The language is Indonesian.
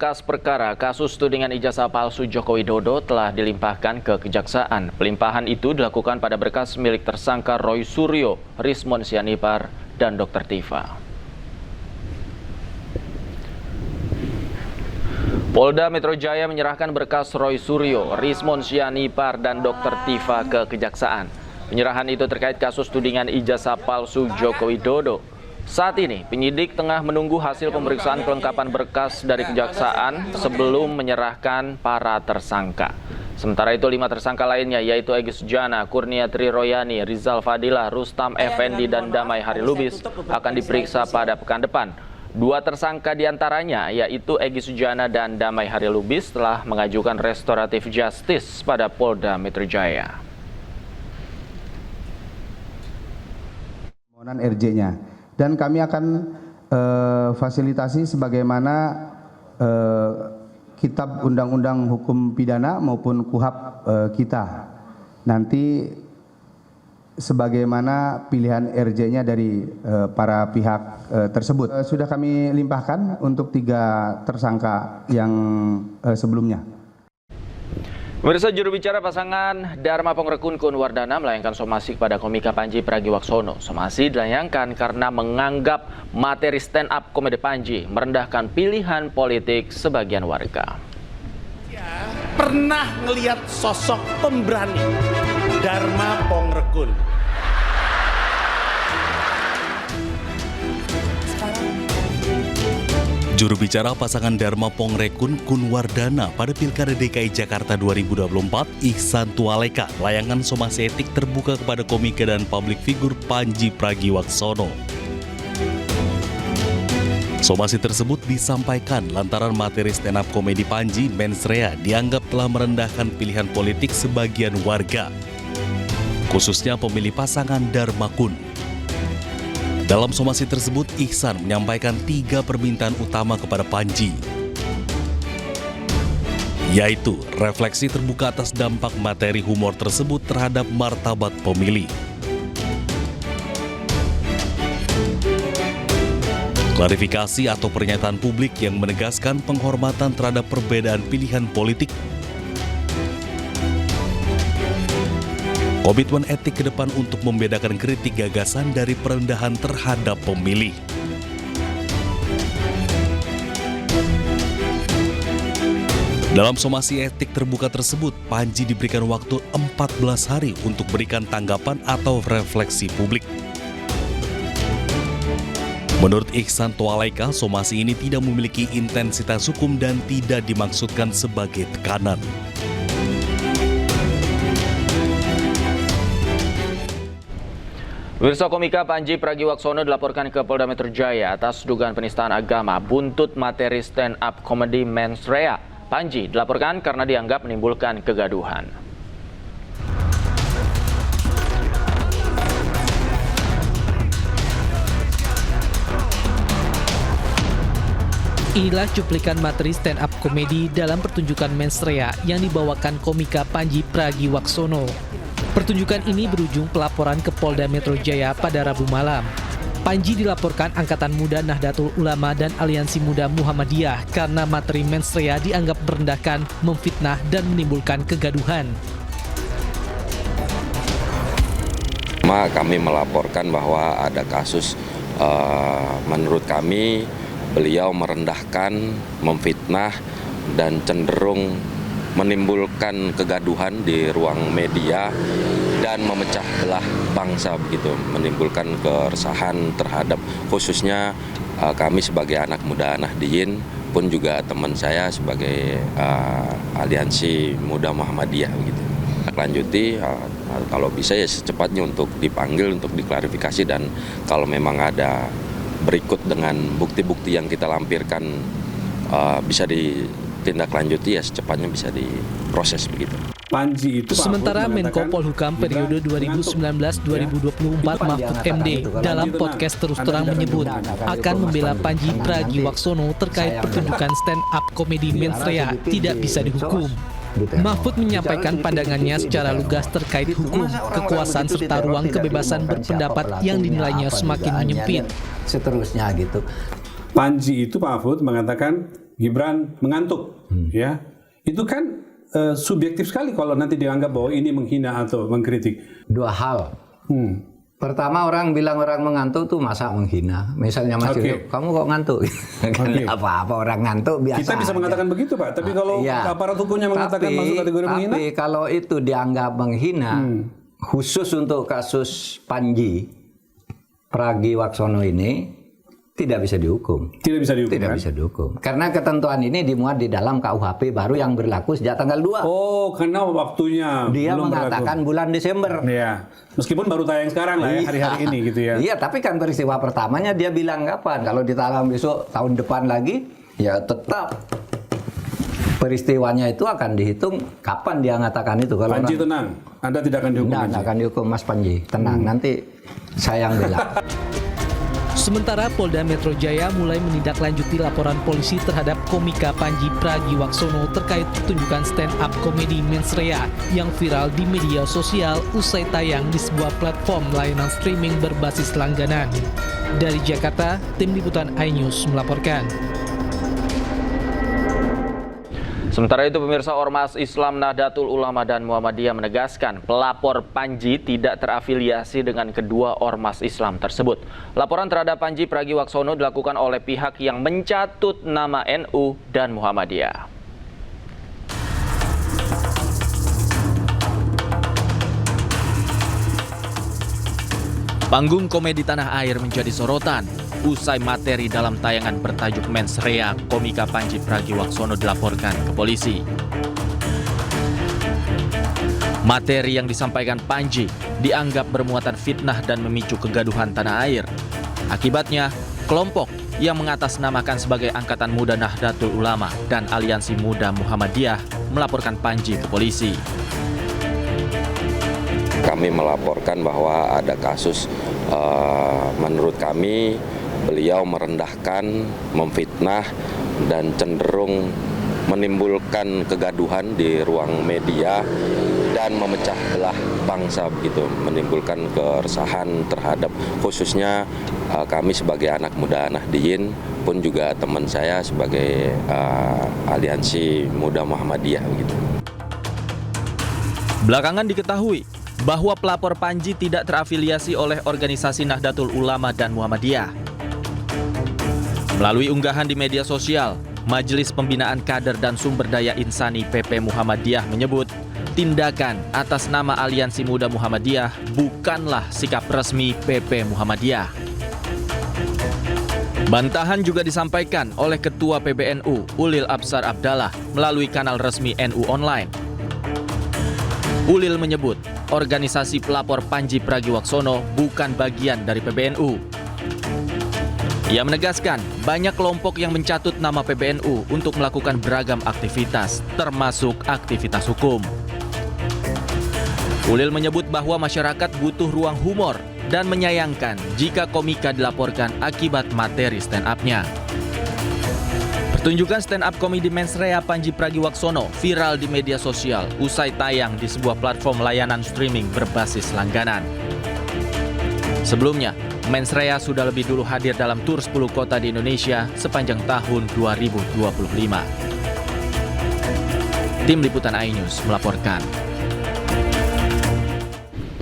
berkas perkara kasus tudingan ijazah palsu Joko Widodo telah dilimpahkan ke Kejaksaan. Pelimpahan itu dilakukan pada berkas milik tersangka Roy Suryo, Rismon Sianipar, dan Dr. Tifa. Polda Metro Jaya menyerahkan berkas Roy Suryo, Rismon Sianipar, dan Dr. Tifa ke Kejaksaan. Penyerahan itu terkait kasus tudingan ijazah palsu Joko Widodo. Saat ini, penyidik tengah menunggu hasil pemeriksaan kelengkapan berkas dari Kejaksaan sebelum menyerahkan para tersangka. Sementara itu, 5 tersangka lainnya yaitu Egy Sujana, Kurniatri Royani, Rizal Fadilah, Rustam Effendi, dan Damai Harilubis akan diperiksa pada pekan depan. 2 tersangka diantaranya yaitu Egy Sujana dan Damai Harilubis telah mengajukan restoratif justice pada Polda Metro Jaya. Permohonan RJ-nya. Dan kami akan fasilitasi sebagaimana Kitab Undang-Undang Hukum Pidana maupun KUHP kita. Nanti sebagaimana pilihan RJ-nya dari para pihak tersebut. Sudah kami limpahkan untuk 3 tersangka yang sebelumnya. Pemirsa, juru bicara pasangan Dharma Pongrekun Kun Wardana melayangkan somasi kepada komika Panji Pragiwaksono. Somasi dilayangkan karena menganggap materi stand up komedi Panji merendahkan pilihan politik sebagian warga. Pernah ngelihat sosok pemberani Dharma Pongrekun. Juru bicara pasangan Dharma Pongrekun Kun Wardana pada Pilkada DKI Jakarta 2024, Ihsan Tualeka, layangan somasi etik terbuka kepada komika dan publik figur Panji Pragiwaksono. Somasi tersebut disampaikan lantaran materi stand up komedi Panji Mensrea dianggap telah merendahkan pilihan politik sebagian warga, khususnya pemilih pasangan Dharma Kun. Dalam somasi tersebut, Ihsan menyampaikan 3 permintaan utama kepada Panji, yaitu refleksi terbuka atas dampak materi humor tersebut terhadap martabat pemilih, klarifikasi atau pernyataan publik yang menegaskan penghormatan terhadap perbedaan pilihan politik, komitmen etik ke depan untuk membedakan kritik gagasan dari perendahan terhadap pemilih. Dalam somasi etik terbuka tersebut, Panji diberikan waktu 14 hari untuk berikan tanggapan atau refleksi publik. Menurut Ihsan Tualeka, somasi ini tidak memiliki intensitas hukum dan tidak dimaksudkan sebagai tekanan. Pemirsa, komika Panji Pragiwaksono dilaporkan ke Polda Metro Jaya atas dugaan penistaan agama buntut materi stand up komedi Mensrea. Panji dilaporkan karena dianggap menimbulkan kegaduhan. Inilah cuplikan materi stand up komedi dalam pertunjukan Mensrea yang dibawakan komika Panji Pragiwaksono. Pertunjukan ini berujung pelaporan ke Polda Metro Jaya pada Rabu malam. Panji dilaporkan Angkatan Muda Nahdlatul Ulama dan Aliansi Muda Muhammadiyah karena materi Mensrea dianggap merendahkan, memfitnah, dan menimbulkan kegaduhan. Kami melaporkan bahwa ada kasus, menurut kami beliau merendahkan, memfitnah, dan cenderung menimbulkan kegaduhan di ruang media dan memecah belah bangsa begitu, menimbulkan keresahan terhadap khususnya kami sebagai anak muda Nahdliyin pun juga teman saya sebagai Aliansi Muda Muhammadiyah begitu. Lanjuti kalau bisa ya secepatnya untuk dipanggil untuk diklarifikasi, dan kalau memang ada berikut dengan bukti-bukti yang kita lampirkan bisa ditindaklanjuti ya secepatnya bisa diproses begitu. Panji itu Sementara Menko Polhukam periode 2019-2024 Mahfud MD dalam podcast Terus Terang menyebut akan membela Panji Pragiwaksono terkait pertunjukan stand up komedi Mensrea tidak bisa dihukum. Mahfud menyampaikan pandangannya secara lugas terkait hukum, kekuasaan serta ruang kebebasan berpendapat yang dinilainya semakin menyempit. Seterusnya gitu. Panji itu Pak Mahfud mengatakan Gibran mengantuk, ya. Itu kan subjektif sekali kalau nanti dianggap bahwa ini menghina atau mengkritik. Dua hal. Pertama, orang bilang orang mengantuk tuh masa menghina. Misalnya Mas Yusuf, kamu kok ngantuk? Kan apa-apa orang ngantuk biasa. Kita bisa mengatakan begitu, Pak. Tapi kalau aparat hukumnya mengatakan masuk kategori menghina? Tapi kalau itu dianggap menghina, khusus untuk kasus Panji Pragiwaksono ini, tidak bisa dihukum. Tidak bisa dihukum, Tidak bisa dihukum. Karena ketentuan ini dimuat di dalam KUHP baru yang berlaku sejak tanggal 2. Oh, karena waktunya Dia belum mengatakan berlaku. bulan Desember. Ya, meskipun baru tayang sekarang lah ya, hari-hari ini gitu ya. Iya, tapi kan peristiwa pertamanya dia bilang kapan? Kalau ditayang besok tahun depan lagi, ya tetap peristiwanya itu akan dihitung kapan dia mengatakan itu. Kalau Panji tenang, Anda tidak akan dihukum. tidak akan dihukum Mas Panji, tenang. Nanti saya yang bela. Sementara Polda Metro Jaya mulai menindaklanjuti laporan polisi terhadap komika Panji Pragiwaksono terkait pertunjukan stand-up komedi Mensrea yang viral di media sosial usai tayang di sebuah platform layanan streaming berbasis langganan. Dari Jakarta, Tim Liputan iNews melaporkan. Sementara itu, pemirsa, Ormas Islam Nahdlatul Ulama dan Muhammadiyah menegaskan pelapor Panji tidak terafiliasi dengan kedua ormas Islam tersebut. Laporan terhadap Panji Pragiwaksono dilakukan oleh pihak yang mencatut nama NU dan Muhammadiyah. Panggung komedi tanah air menjadi sorotan usai materi dalam tayangan bertajuk Mensrea komika Panji Pragiwaksono dilaporkan ke polisi. Materi yang disampaikan Panji dianggap bermuatan fitnah dan memicu kegaduhan tanah air. Akibatnya, kelompok yang mengatasnamakan sebagai Angkatan Muda Nahdlatul Ulama dan Aliansi Muda Muhammadiyah melaporkan Panji ke polisi. Kami melaporkan bahwa ada kasus, menurut kami beliau merendahkan, memfitnah, dan cenderung menimbulkan kegaduhan di ruang media dan memecah belah bangsa begitu, menimbulkan keresahan terhadap khususnya kami sebagai anak muda Nahdliyin pun juga teman saya sebagai Aliansi Muda Muhammadiyah begitu. Belakangan diketahui bahwa pelapor Panji tidak terafiliasi oleh organisasi Nahdlatul Ulama dan Muhammadiyah. Melalui unggahan di media sosial, Majelis Pembinaan Kader dan Sumber Daya Insani PP Muhammadiyah menyebut tindakan atas nama Aliansi Muda Muhammadiyah bukanlah sikap resmi PP Muhammadiyah. Bantahan juga disampaikan oleh Ketua PBNU Ulil Absar Abdallah melalui kanal resmi NU Online. Ulil menyebut organisasi pelapor Panji Pragiwaksono bukan bagian dari PBNU. Ia menegaskan banyak kelompok yang mencatut nama PBNU untuk melakukan beragam aktivitas, termasuk aktivitas hukum. Ulil menyebut bahwa masyarakat butuh ruang humor dan menyayangkan jika komika dilaporkan akibat materi stand-up-nya. Pertunjukan stand-up komedi Mensrea Panji Pragiwaksono viral di media sosial usai tayang di sebuah platform layanan streaming berbasis langganan. Sebelumnya, Mensrea sudah lebih dulu hadir dalam tur 10 kota di Indonesia sepanjang tahun 2025. Tim Liputan iNews melaporkan.